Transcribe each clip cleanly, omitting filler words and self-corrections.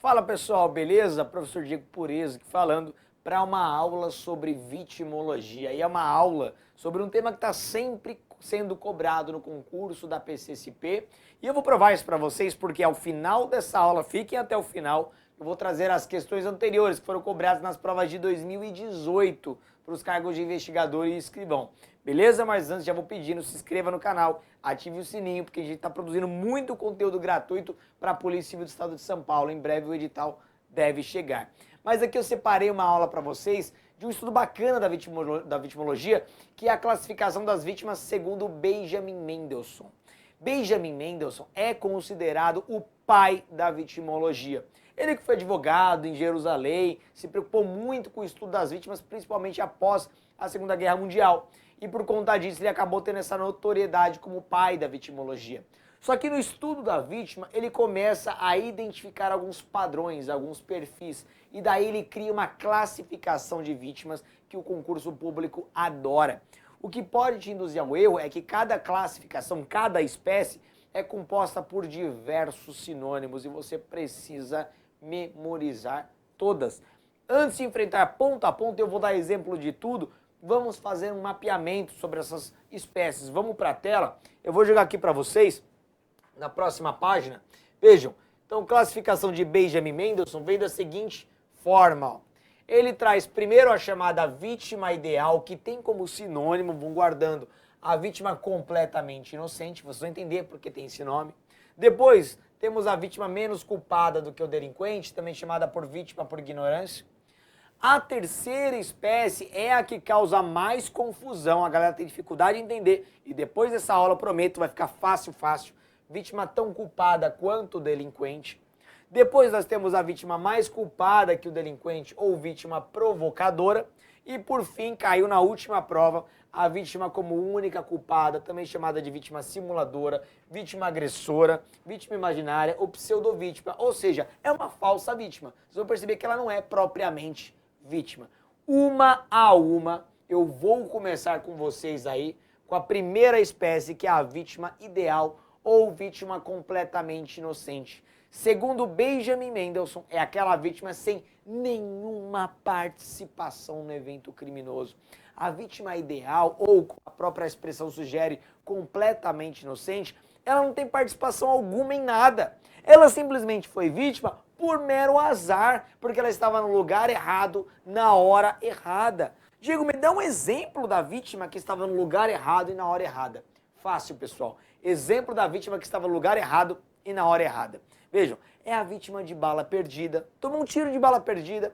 Fala pessoal, beleza? Professor Diego Pureza aqui falando para uma aula sobre vitimologia. E é uma aula sobre um tema que está sempre sendo cobrado no concurso da PCSP. E eu vou provar isso para vocês porque ao final dessa aula, fiquem até o final, eu vou trazer as questões anteriores que foram cobradas nas provas de 2018 para os cargos de investigador e escrivão. Beleza? Mas antes já vou pedindo, se inscreva no canal, ative o sininho, porque a gente está produzindo muito conteúdo gratuito para a Polícia Civil do Estado de São Paulo. Em breve o edital deve chegar. Mas aqui eu separei uma aula para vocês de um estudo bacana da vitimologia, que é a classificação das vítimas segundo Benjamin Mendelsohn. Benjamin Mendelsohn é considerado o pai da vitimologia. Ele que foi advogado em Jerusalém, se preocupou muito com o estudo das vítimas, principalmente após a Segunda Guerra Mundial. E por conta disso ele acabou tendo essa notoriedade como pai da vitimologia. Só que no estudo da vítima ele começa a identificar alguns padrões, alguns perfis. E daí ele cria uma classificação de vítimas que o concurso público adora. O que pode te induzir ao erro é que cada classificação, cada espécie é composta por diversos sinônimos e você precisa memorizar todas. Antes de enfrentar ponto a ponto, eu vou dar exemplo de tudo. Vamos fazer um mapeamento sobre essas espécies. Vamos para a tela. Eu vou jogar aqui para vocês, na próxima página. Vejam, então classificação de Benjamin Mendelsohn vem da seguinte forma. Ó. Ele traz primeiro a chamada vítima ideal, que tem como sinônimo, vão guardando, a vítima completamente inocente. Vocês vão entender porque tem esse nome. Depois temos a vítima menos culpada do que o delinquente, também chamada por vítima por ignorância. A terceira espécie é a que causa mais confusão, a galera tem dificuldade em entender. E depois dessa aula, eu prometo, vai ficar fácil. Vítima tão culpada quanto o delinquente. Depois nós temos a vítima mais culpada que o delinquente ou vítima provocadora. E por fim, caiu na última prova, a vítima como única culpada, também chamada de vítima simuladora, vítima agressora, vítima imaginária ou pseudovítima. Ou seja, é uma falsa vítima. Vocês vão perceber que ela não é propriamente vítima. Uma a uma, eu vou começar com vocês aí com a primeira espécie, que é a vítima ideal ou vítima completamente inocente. Segundo Benjamin Mendelsohn, é aquela vítima sem nenhuma participação no evento criminoso. A vítima ideal, ou como a própria expressão sugere, completamente inocente, ela não tem participação alguma em nada. Ela simplesmente foi vítima por mero azar, porque ela estava no lugar errado, na hora errada. Diego, me dá um exemplo da vítima que estava no lugar errado e na hora errada. Fácil, pessoal. Exemplo da vítima que estava no lugar errado e na hora errada. Vejam, é a vítima de bala perdida, tomou um tiro de bala perdida,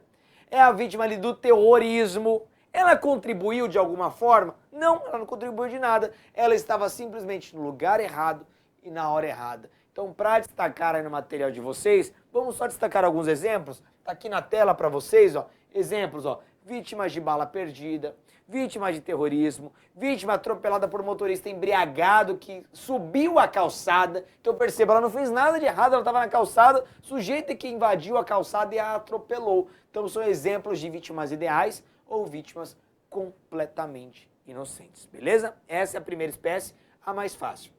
é a vítima ali do terrorismo. Ela contribuiu de alguma forma? Não, ela não contribuiu de nada. Ela estava simplesmente no lugar errado e na hora errada. Então, para destacar aí no material de vocês, vamos só destacar alguns exemplos. Está aqui na tela para vocês, ó, exemplos, ó, vítimas de bala perdida, vítima de terrorismo, vítima atropelada por um motorista embriagado que subiu a calçada. Então perceba, ela não fez nada de errado, ela estava na calçada, sujeito que invadiu a calçada e a atropelou. Então são exemplos de vítimas ideais ou vítimas completamente inocentes, beleza? Essa é a primeira espécie, a mais fácil.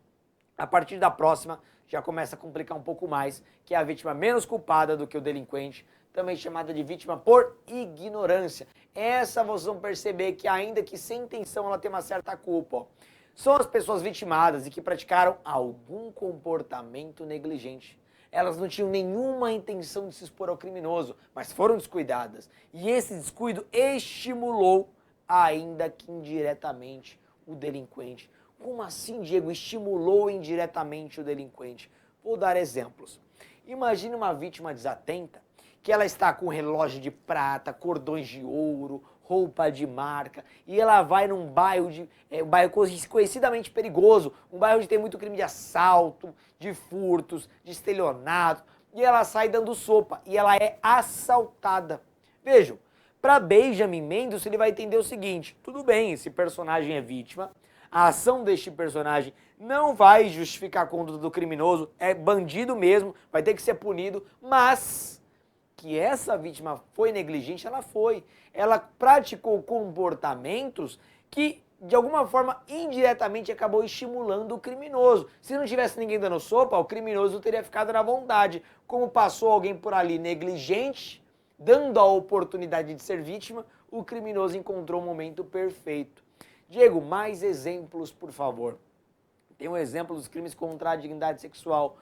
A partir da próxima já começa a complicar um pouco mais, que é a vítima menos culpada do que o delinquente, também chamada de vítima por ignorância. Essa vocês vão perceber que ainda que sem intenção ela tem uma certa culpa. Ó. São as pessoas vitimadas e que praticaram algum comportamento negligente. Elas não tinham nenhuma intenção de se expor ao criminoso, mas foram descuidadas. E esse descuido estimulou, ainda que indiretamente, o delinquente. Como assim, Diego? Estimulou indiretamente o delinquente? Vou dar exemplos. Imagine uma vítima desatenta, que ela está com relógio de prata, cordões de ouro, roupa de marca, e ela vai num bairro, um bairro conhecidamente perigoso, um bairro onde tem muito crime de assalto, de furtos, de estelionato, e ela sai dando sopa, e ela é assaltada. Vejam, para Benjamin Mendelsohn ele vai entender o seguinte, tudo bem, esse personagem é vítima, a ação deste personagem não vai justificar a conduta do criminoso, é bandido mesmo, vai ter que ser punido, mas que essa vítima foi negligente, ela foi. Ela praticou comportamentos que de alguma forma, indiretamente acabou estimulando o criminoso. Se não tivesse ninguém dando sopa, o criminoso teria ficado na vontade. Como passou alguém por ali negligente, dando a oportunidade de ser vítima, o criminoso encontrou o momento perfeito. Diego, mais exemplos, por favor. Tem um exemplo dos crimes contra a dignidade sexual.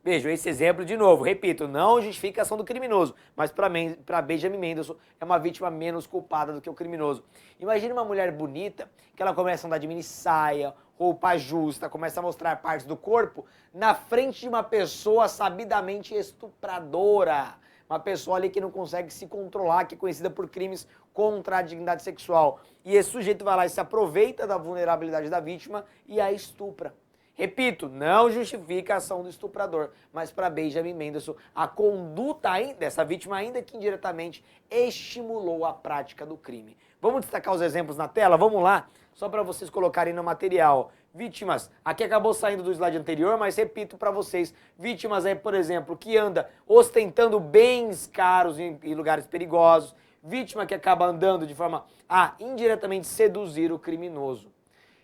Veja, esse exemplo de novo, repito, não justifica a ação do criminoso, mas para Benjamin Mendelsohn é uma vítima menos culpada do que o criminoso. Imagine uma mulher bonita, que ela começa a andar de mini saia, roupa justa, começa a mostrar partes do corpo na frente de uma pessoa sabidamente estupradora. Uma pessoa ali que não consegue se controlar, que é conhecida por crimes contra a dignidade sexual. E esse sujeito vai lá e se aproveita da vulnerabilidade da vítima e a estupra. Repito, não justifica a ação do estuprador, mas para Benjamin Mendelsohn, a conduta dessa vítima, ainda que indiretamente, estimulou a prática do crime. Vamos destacar os exemplos na tela? Vamos lá, só para vocês colocarem no material. Vítimas, aqui acabou saindo do slide anterior, mas repito para vocês, vítimas aí, por exemplo, que anda ostentando bens caros em lugares perigosos, vítima que acaba andando de forma a indiretamente seduzir o criminoso.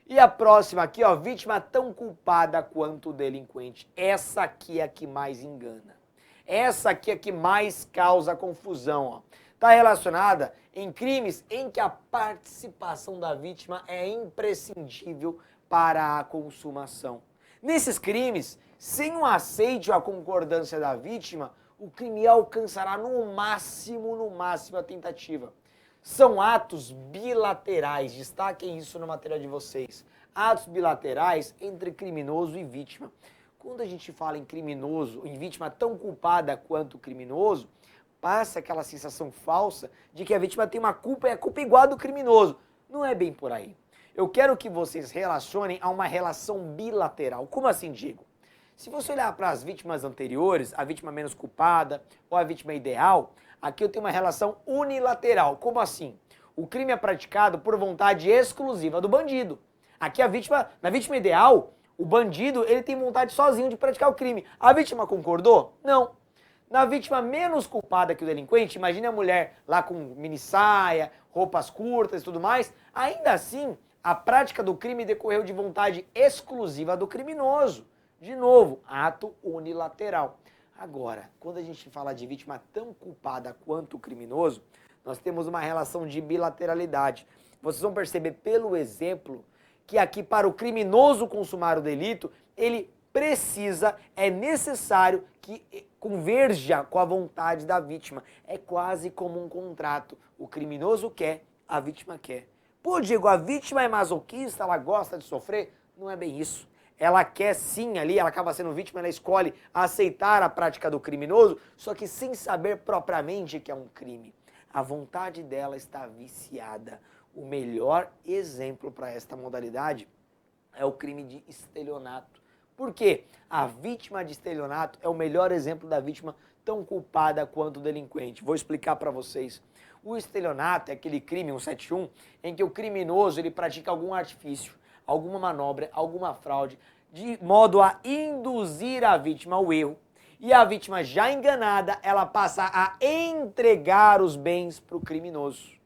E a próxima aqui, ó, vítima tão culpada quanto o delinquente. Essa aqui é a que mais engana. Essa aqui é a que mais causa confusão, ó. Está relacionada em crimes em que a participação da vítima é imprescindível para a consumação. Nesses crimes, sem o aceite ou a concordância da vítima, o crime alcançará no máximo a tentativa. São atos bilaterais, destaquem isso no material de vocês. Atos bilaterais entre criminoso e vítima. Quando a gente fala em criminoso, em vítima tão culpada quanto o criminoso, passa aquela sensação falsa de que a vítima tem uma culpa e a culpa é igual a do criminoso. Não é bem por aí. Eu quero que vocês relacionem a uma relação bilateral. Como assim, Diego? Se você olhar para as vítimas anteriores, a vítima menos culpada ou a vítima ideal, aqui eu tenho uma relação unilateral. Como assim? O crime é praticado por vontade exclusiva do bandido. Aqui na vítima ideal, o bandido ele tem vontade sozinho de praticar o crime. A vítima concordou? Não. Na vítima menos culpada que o delinquente, imagine a mulher lá com mini saia, roupas curtas e tudo mais, ainda assim, a prática do crime decorreu de vontade exclusiva do criminoso. De novo, ato unilateral. Agora, quando a gente fala de vítima tão culpada quanto o criminoso, nós temos uma relação de bilateralidade. Vocês vão perceber pelo exemplo que aqui para o criminoso consumar o delito, ele é necessário que converja com a vontade da vítima. É quase como um contrato. O criminoso quer, a vítima quer. Pô, Diego, a vítima é masoquista, ela gosta de sofrer? Não é bem isso. Ela quer sim ali, ela acaba sendo vítima, ela escolhe aceitar a prática do criminoso, só que sem saber propriamente que é um crime. A vontade dela está viciada. O melhor exemplo para esta modalidade é o crime de estelionato. Por quê? A vítima de estelionato é o melhor exemplo da vítima tão culpada quanto o delinquente. Vou explicar para vocês. O estelionato é aquele crime, 171, em que o criminoso ele pratica algum artifício, alguma manobra, alguma fraude, de modo a induzir a vítima ao erro. E a vítima já enganada, ela passa a entregar os bens para o criminoso.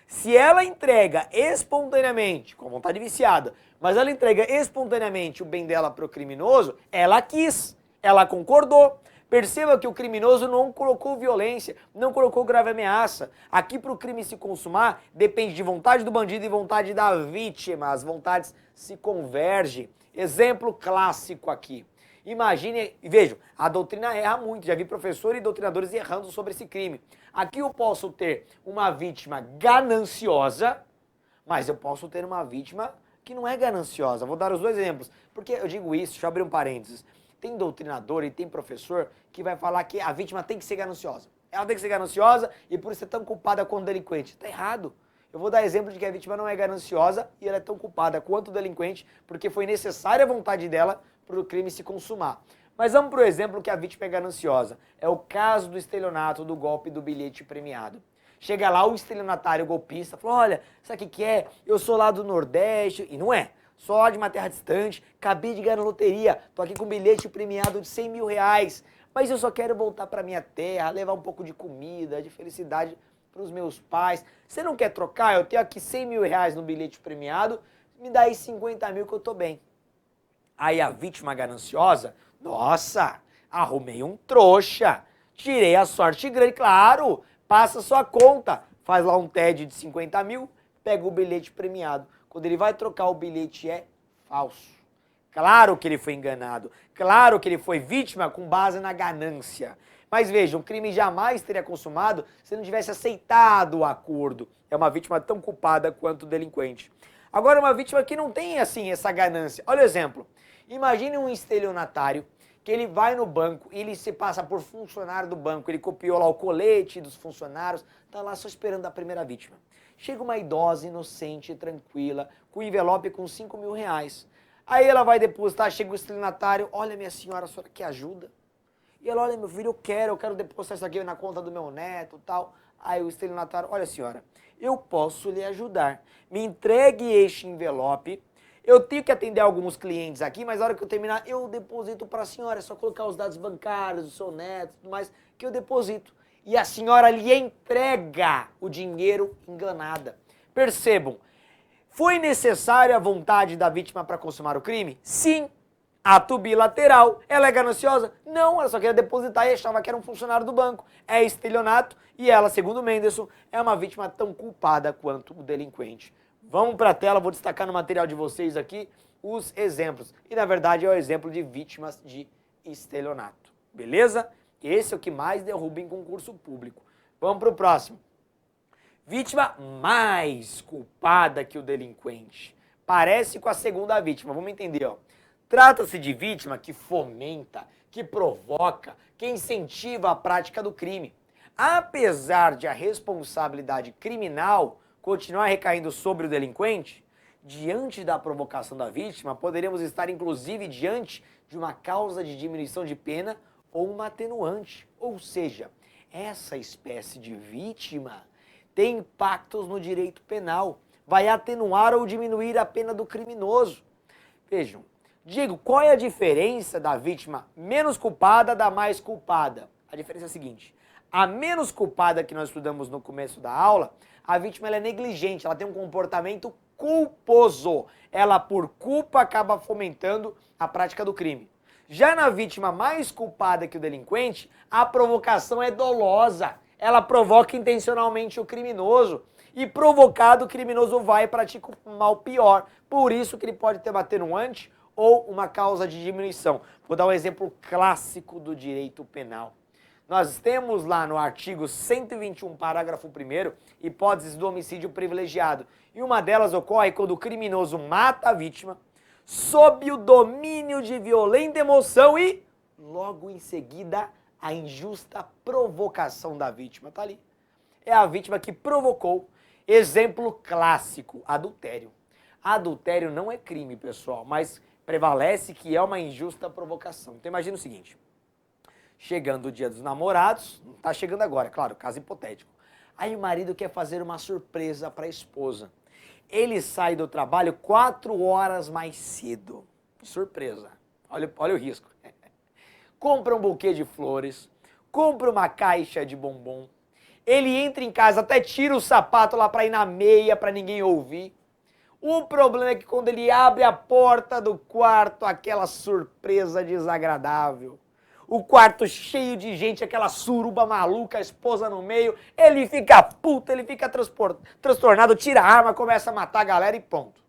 Se ela entrega espontaneamente, com vontade viciada, mas ela entrega espontaneamente o bem dela para o criminoso, ela quis, ela concordou. Perceba que o criminoso não colocou violência, não colocou grave ameaça. Aqui para o crime se consumar, depende de vontade do bandido e vontade da vítima. As vontades se convergem. Exemplo clássico aqui. Imagine, e vejam, a doutrina erra muito, já vi professores e doutrinadores errando sobre esse crime. Aqui eu posso ter uma vítima gananciosa, mas eu posso ter uma vítima que não é gananciosa. Vou dar os dois exemplos. Porque eu digo isso, deixa eu abrir um parênteses. Tem doutrinador e tem professor que vai falar que a vítima tem que ser gananciosa. Ela tem que ser gananciosa e por isso é tão culpada quanto o delinquente. Está errado. Eu vou dar exemplo de que a vítima não é gananciosa e ela é tão culpada quanto o delinquente porque foi necessária a vontade dela para o crime se consumar. Mas vamos para o exemplo que a vítima é gananciosa. É o caso do estelionato, do golpe do bilhete premiado. Chega lá o estelionatário golpista, fala, olha, sabe o que é? Eu sou lá do Nordeste, e não é. Sou lá de uma terra distante, acabei de ganhar na loteria, tô aqui com um bilhete premiado de 100 mil reais, mas eu só quero voltar para minha terra, levar um pouco de comida, de felicidade. para os meus pais. Você não quer trocar? Eu tenho aqui 100 mil reais no bilhete premiado, me dá aí 50 mil que eu tô bem. Aí a vítima gananciosa, nossa, arrumei um trouxa, tirei a sorte grande, claro, passa sua conta, faz lá um TED de 50 mil, pega o bilhete premiado. Quando ele vai trocar, o bilhete é falso. Claro que ele foi enganado, claro que ele foi vítima com base na ganância. Mas veja, o crime jamais teria consumado se não tivesse aceitado o acordo. É uma vítima tão culpada quanto o delinquente. Agora, uma vítima que não tem, assim, essa ganância. Olha o exemplo. Imagine um estelionatário que ele vai no banco, ele se passa por funcionário do banco, ele copiou lá o colete dos funcionários, tá lá só esperando a primeira vítima. Chega uma idosa, inocente, tranquila, com um envelope com 5 mil reais. Aí ela vai depositar, chega o estelionatário, olha minha senhora, a senhora quer ajuda? E ela, olha meu filho, eu quero depositar isso aqui na conta do meu neto e tal. Aí o estelionatário, olha senhora, eu posso lhe ajudar. Me entregue este envelope. Eu tenho que atender alguns clientes aqui, mas na hora que eu terminar, eu deposito para a senhora. É só colocar os dados bancários do seu neto e tudo mais, que eu deposito. E a senhora lhe entrega o dinheiro enganada. Percebam, foi necessária a vontade da vítima para consumar o crime? Sim. Ato bilateral. Ela é gananciosa? Não, ela só queria depositar e achava que era um funcionário do banco. É estelionato e ela, segundo Menderson, é uma vítima tão culpada quanto o delinquente. Vamos para a tela, vou destacar no material de vocês aqui os exemplos. E na verdade é o exemplo de vítimas de estelionato. Beleza? Esse é o que mais derruba em concurso público. Vamos para o próximo. Vítima mais culpada que o delinquente. Parece com a segunda vítima, vamos entender, ó. Trata-se de vítima que fomenta, que provoca, que incentiva a prática do crime. Apesar de a responsabilidade criminal continuar recaindo sobre o delinquente, diante da provocação da vítima, poderíamos estar inclusive diante de uma causa de diminuição de pena ou uma atenuante. Ou seja, essa espécie de vítima tem impactos no direito penal, vai atenuar ou diminuir a pena do criminoso. Vejam, digo, qual é a diferença da vítima menos culpada da mais culpada? A diferença é a seguinte, a menos culpada que nós estudamos no começo da aula, a vítima ela é negligente, ela tem um comportamento culposo. Ela, por culpa, acaba fomentando a prática do crime. Já na vítima mais culpada que o delinquente, a provocação é dolosa. Ela provoca intencionalmente o criminoso. E provocado, o criminoso vai e pratica um mal pior. Por isso que ele pode ter uma atenuante ou uma causa de diminuição. Vou dar um exemplo clássico do direito penal. Nós temos lá no artigo 121, parágrafo 1º, hipóteses do homicídio privilegiado. E uma delas ocorre quando o criminoso mata a vítima sob o domínio de violenta emoção e, logo em seguida, a injusta provocação da vítima. Tá ali. É a vítima que provocou. Exemplo clássico, adultério. Adultério não é crime, pessoal, mas prevalece que é uma injusta provocação. Então imagina o seguinte, chegando o dia dos namorados, não tá chegando agora, claro, caso hipotético. Aí o marido quer fazer uma surpresa para a esposa. Ele sai do trabalho 4 horas mais cedo. Surpresa. Olha o risco. Compra um buquê de flores, compra uma caixa de bombom. Ele entra em casa, até tira o sapato lá para ir na meia, para ninguém ouvir. O problema é que quando ele abre a porta do quarto, aquela surpresa desagradável. O quarto cheio de gente, aquela suruba maluca, a esposa no meio, ele fica puto, ele fica transtornado, tira a arma, começa a matar a galera e pronto.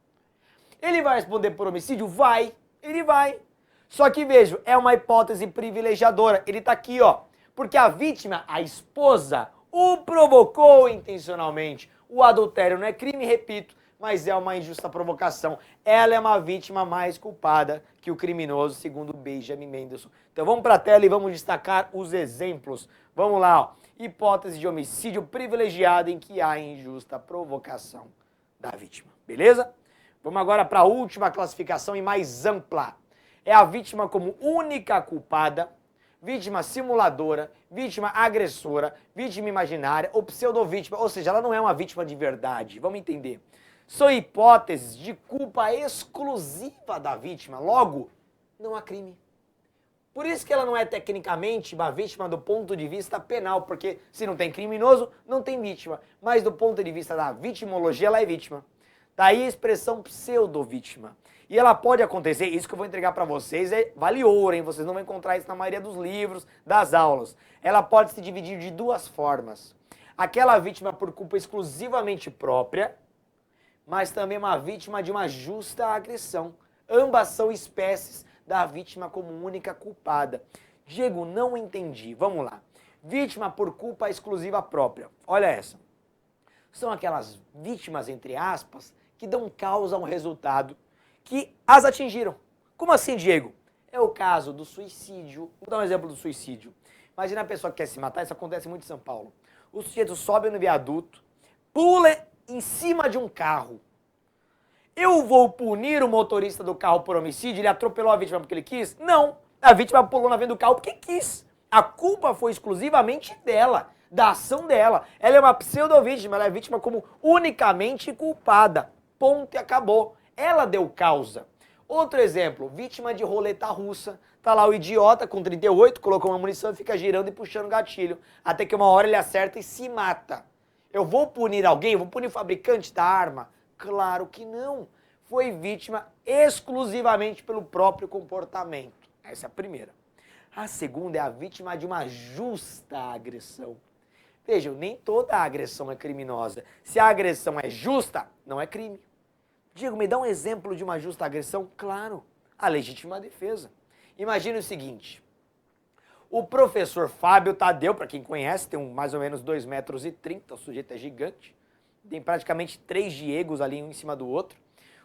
Ele vai responder por homicídio? Vai, ele vai. Só que veja, é uma hipótese privilegiadora, ele tá aqui, ó, porque a vítima, a esposa, o provocou intencionalmente. O adultério não é crime, repito, mas é uma injusta provocação. Ela é uma vítima mais culpada que o criminoso, segundo Benjamin Menderson. Então vamos para a tela e vamos destacar os exemplos. Vamos lá, ó. Hipótese de homicídio privilegiado em que há injusta provocação da vítima. Beleza? Vamos agora para a última classificação e mais ampla. É a vítima como única culpada, vítima simuladora, vítima agressora, vítima imaginária ou pseudovítima, ou seja, ela não é uma vítima de verdade. Vamos entender. São hipóteses de culpa exclusiva da vítima, logo, não há crime. Por isso que ela não é tecnicamente uma vítima do ponto de vista penal, porque se não tem criminoso, não tem vítima. Mas do ponto de vista da vitimologia, ela é vítima. Daí a expressão pseudo-vítima. E ela pode acontecer, isso que eu vou entregar para vocês, vale ouro, hein? Vocês não vão encontrar isso na maioria dos livros, das aulas. Ela pode se dividir de duas formas. Aquela vítima por culpa exclusivamente própria, mas também uma vítima de uma justa agressão. Ambas são espécies da vítima como única culpada. Diego, não entendi. Vamos lá. Vítima por culpa exclusiva própria. Olha essa. São aquelas vítimas, entre aspas, que dão causa a um resultado que as atingiram. Como assim, Diego? É o caso do suicídio. Vou dar um exemplo do suicídio. Imagina a pessoa que quer se matar, isso acontece muito em São Paulo. O sujeito sobe no viaduto, pula em cima de um carro. Eu vou punir o motorista do carro por homicídio? Ele atropelou a vítima porque ele quis? Não. A vítima pulou na frente do carro porque quis. A culpa foi exclusivamente dela, da ação dela. Ela é uma pseudo-vítima, ela é vítima como unicamente culpada. Ponto e acabou. Ela deu causa. Outro exemplo, vítima de roleta russa. Tá lá o idiota com 38, colocou uma munição e fica girando e puxando o gatilho. Até que uma hora ele acerta e se mata. Eu vou punir alguém? Eu vou punir o fabricante da arma? Claro que não. Foi vítima exclusivamente pelo próprio comportamento. Essa é a primeira. A segunda é a vítima de uma justa agressão. Vejam, nem toda agressão é criminosa. Se a agressão é justa, não é crime. Diego, me dá um exemplo de uma justa agressão? Claro, a legítima defesa. Imagine o seguinte. O professor Fábio Tadeu, para quem conhece, tem mais ou menos 2,30 metros, o sujeito é gigante. Tem praticamente 3 Diegos ali um em cima do outro.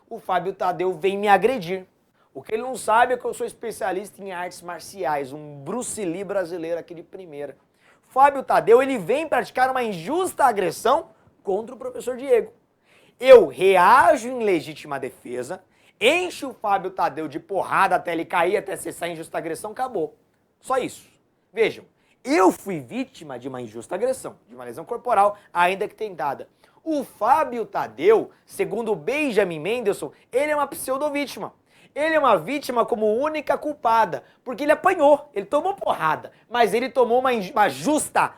O Fábio Tadeu vem me agredir. O que ele não sabe é que eu sou especialista em artes marciais, um Bruce Lee brasileiro aqui de primeira. Fábio Tadeu, ele vem praticar uma injusta agressão contra o professor Diego. Eu reajo em legítima defesa, encho o Fábio Tadeu de porrada até ele cair, até cessar a injusta agressão, acabou. Só isso. Vejam, eu fui vítima de uma injusta agressão, de uma lesão corporal, ainda que tentada. O Fábio Tadeu, segundo Benjamin Mendelsohn, ele é uma pseudo-vítima. Ele é uma vítima como única culpada, porque ele apanhou, ele tomou porrada, mas ele tomou uma justa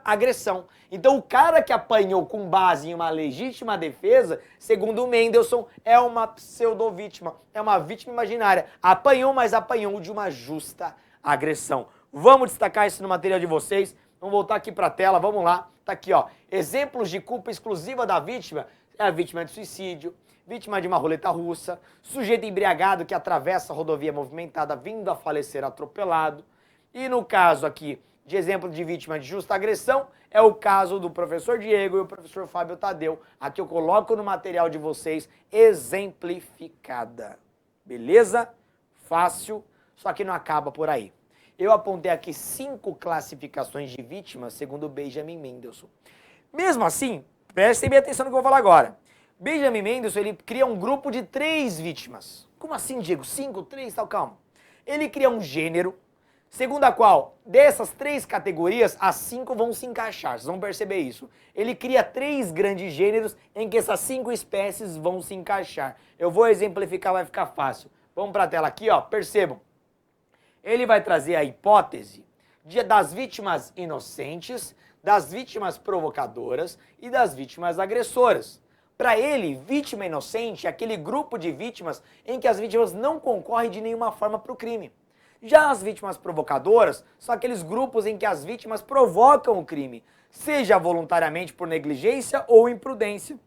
agressão. Então o cara que apanhou com base em uma legítima defesa, segundo Mendelsohn, é uma pseudo-vítima, é uma vítima imaginária. Apanhou, mas apanhou de uma justa agressão. Vamos destacar isso no material de vocês. Vamos voltar aqui para a tela, vamos lá. Tá aqui, ó. Exemplos de culpa exclusiva da vítima. É a vítima de suicídio, vítima de uma roleta russa, sujeito embriagado que atravessa a rodovia movimentada vindo a falecer atropelado. E no caso aqui de exemplo de vítima de justa agressão, é o caso do professor Diego e o professor Fábio Tadeu. Aqui eu coloco no material de vocês exemplificada. Beleza? Fácil, só que não acaba por aí. Eu apontei aqui 5 classificações de vítimas, segundo Benjamin Mendelsohn. Mesmo assim, prestem bem atenção no que eu vou falar agora. Benjamin Mendelsohn, ele cria um grupo de 3 vítimas. Como assim, Diego? 5, 3, tal, calma. Ele cria um gênero, segundo a qual, dessas 3 categorias, as 5 vão se encaixar. Vocês vão perceber isso. Ele cria 3 grandes gêneros em que essas 5 espécies vão se encaixar. Eu vou exemplificar, vai ficar fácil. Vamos para a tela aqui, ó. Percebam. Ele vai trazer a hipótese das vítimas inocentes, das vítimas provocadoras e das vítimas agressoras. Para ele, vítima inocente é aquele grupo de vítimas em que as vítimas não concorrem de nenhuma forma para o crime. Já as vítimas provocadoras são aqueles grupos em que as vítimas provocam o crime, seja voluntariamente por negligência ou imprudência.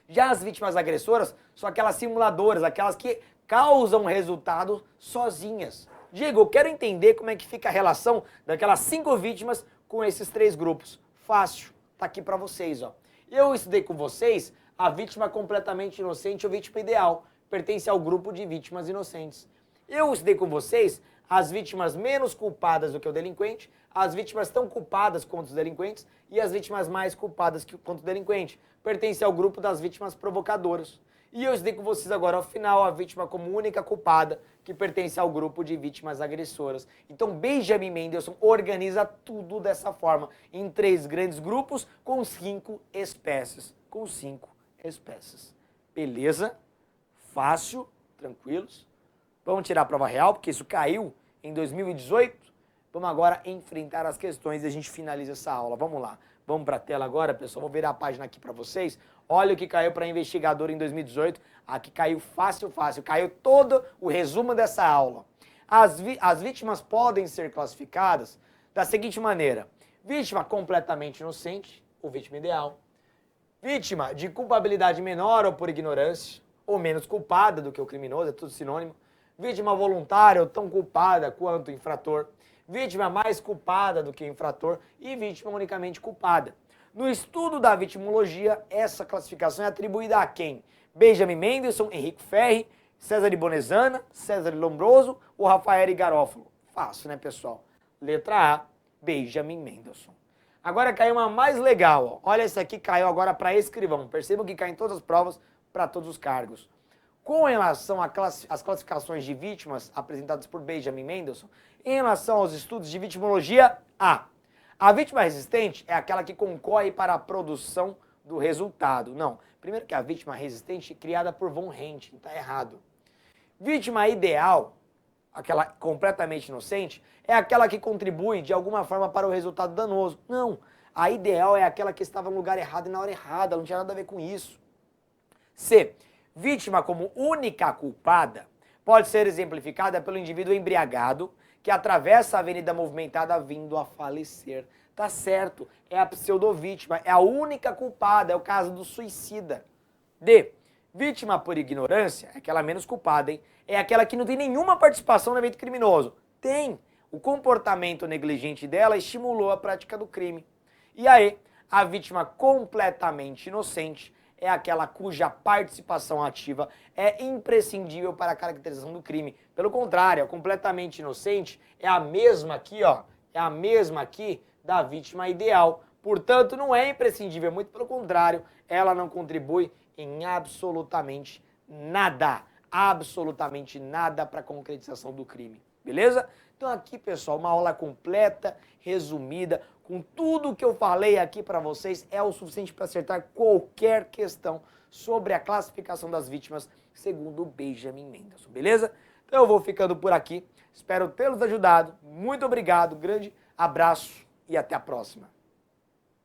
Já as vítimas agressoras são aquelas simuladoras, aquelas que causam resultado sozinhas. Diego, eu quero entender como é que fica a relação daquelas 5 vítimas com esses 3 grupos. Fácil, tá aqui para vocês, ó. Eu estudei com vocês a vítima completamente inocente ou vítima ideal, pertence ao grupo de vítimas inocentes. Eu estudei com vocês as vítimas menos culpadas do que o delinquente, as vítimas tão culpadas quanto os delinquentes e as vítimas mais culpadas quanto o delinquente. Pertence ao grupo das vítimas provocadoras. E eu estudei com vocês agora, ao final, a vítima como única culpada, que pertence ao grupo de vítimas agressoras. Então, Benjamin Mendelsohn organiza tudo dessa forma, em 3 grandes grupos, com 5 espécies. Com 5 espécies. Beleza? Fácil? Tranquilos? Vamos tirar a prova real, porque isso caiu em 2018. Vamos agora enfrentar as questões e a gente finaliza essa aula. Vamos lá. Vamos para a tela agora, pessoal. Vou virar a página aqui para vocês. Olha o que caiu para investigador em 2018. Aqui caiu fácil, fácil. Caiu todo o resumo dessa aula. As vítimas podem ser classificadas da seguinte maneira. Vítima completamente inocente, ou vítima ideal. Vítima de culpabilidade menor ou por ignorância, ou menos culpada do que o criminoso, é tudo sinônimo. Vítima voluntária ou tão culpada quanto o infrator. Vítima mais culpada do que o infrator e vítima unicamente culpada. No estudo da vitimologia, essa classificação é atribuída a quem? Benjamin Mendelsohn, Henrique Ferri, César de Bonesana, César de Lombroso ou Rafael Garofalo? Fácil, né, pessoal? Letra A, Benjamin Mendelsohn. Agora caiu uma mais legal, ó. Olha, essa aqui caiu agora para escrivão. Percebam que cai em todas as provas, para todos os cargos. Com relação às classificações de vítimas apresentadas por Benjamin Mendelsohn, em relação aos estudos de vitimologia, a vítima resistente é aquela que concorre para a produção do resultado. Não, primeiro que a vítima resistente é criada por von Hentin, está errado. Vítima ideal, aquela completamente inocente, é aquela que contribui de alguma forma para o resultado danoso. Não, a ideal é aquela que estava no lugar errado e na hora errada, não tinha nada a ver com isso. C. Vítima como única culpada pode ser exemplificada pelo indivíduo embriagado que atravessa a avenida movimentada vindo a falecer. Tá certo, é a pseudovítima, é a única culpada, é o caso do suicida. D. Vítima por ignorância é aquela menos culpada, hein? É aquela que não tem nenhuma participação no evento criminoso. Tem. O comportamento negligente dela estimulou a prática do crime. E aí, a vítima completamente inocente é aquela cuja participação ativa é imprescindível para a caracterização do crime. Pelo contrário, a completamente inocente é a mesma aqui, ó, é a mesma aqui da vítima ideal. Portanto, não é imprescindível, muito pelo contrário, ela não contribui em absolutamente nada para a concretização do crime. Beleza? Então aqui, pessoal, uma aula completa, resumida, com tudo o que eu falei aqui para vocês, é o suficiente para acertar qualquer questão sobre a classificação das vítimas segundo Benjamin Mendelsohn, beleza? Então eu vou ficando por aqui, espero tê-los ajudado, muito obrigado, grande abraço e até a próxima.